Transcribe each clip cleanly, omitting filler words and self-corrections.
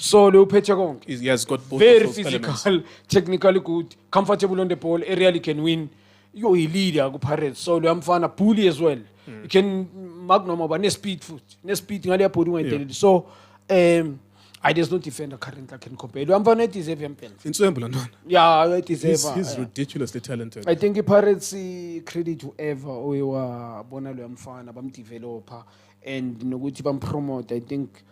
So lo uphethe konke. He has got both Very of those physical, elements. technically good, comfortable on the ball, aerially can win. You're a leader, Pirates. So I'm fan of bully as well. You can magnum over ne speed foot, ne speed ngale podium. So I there's no defender currently I can compare. I'm fan it is In Swembula, yeah, it is he's ridiculously talented. I think the Pirates credit to ever owa bona lo mfana bam developer and nokuthi bam promote. I think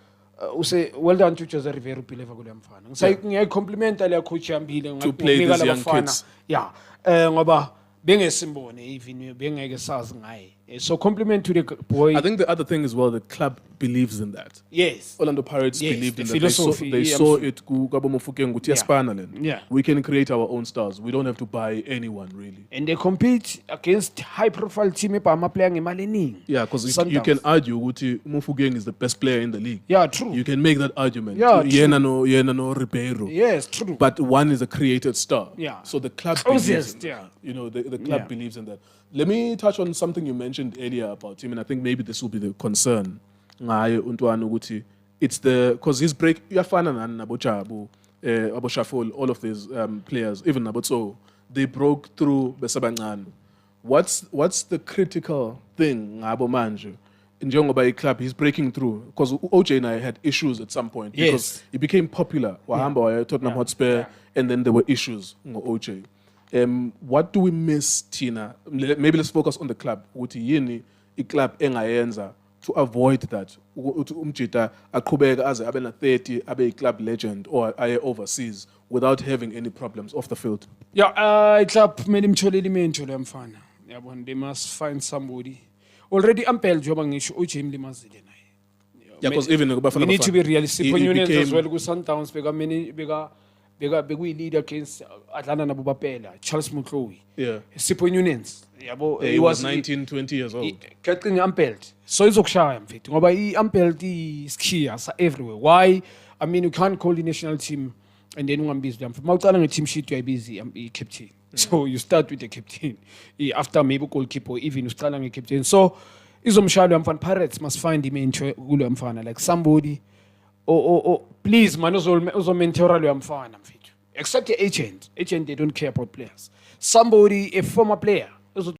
use well done to Jose Rivero Pileva kule mfana. Ngisayi compliment le coach yambile To play these young kids. Yeah. Ngoba bengesimbone even bengeke sazi ngaye. So compliment to the boy. I think the other thing as well, the club believes in that. Yes. Orlando Pirates Yes, believed in the that. philosophy, They saw it. Yeah. We can create our own stars. We don't have to buy anyone really. And they compete against high profile team ephama player ngemali eningi. Yeah, because you can argue ukuthi Mufugeng is the best player in the league. Yeah, true. You can make that argument. Yeah, Yena no Ribeiro. Yes, true. But one is a created star. Yeah. So the club Oh, believes yes, in that. yeah. You know, the club believes in that. Let me touch on something you mentioned earlier about him, and I think maybe this will be the concern. Ngaye untwana ukuthi it's the because his break uyafana nabo Jabu, Abo Shafol, all of these players, even Nabotso, they broke through besabancane. What's the critical thing ngabo manje? Njengoba club he's breaking through because OJ and I had issues at some point because he became popular. Wahamba waya Tottenham Hotspur and then there were issues ngo OJ. What do we miss, Tina? Maybe let's focus on the club. Ukuthi yini club engayenza to avoid that? Ukuthi umjita aqhubeka aze abe na 30 abe club legend or aye overseas without having any problems off the field. Yeah, club made him choleli mencho le mfana. Yabona they must find somebody. Already ampel joba ngisho uJay mlimazile naye. Yeah, because even we need to be realistic. Units as well ku Sundowns bekuyi lead against adlana nabo baphela Charles Mutlowi. Yeah. Sipho Unions. Yabo He was 19, 20 years old. Kacinga ampelt. So izokushaya mfethu ngoba iampelt iskhiya sa everywhere. Why? I mean you can't call the national team and then ungambizi mfethu. Mawucala nge team sheet uyayibizi captain. So you start with the captain. After maybe goalkeeper, even you start with captain. So izomshalo mfana Pirates must find him in kulo mfana like somebody or please man uzomentora lo mfana mfethu. Except the agent. Agent they don't care about players. Somebody a former player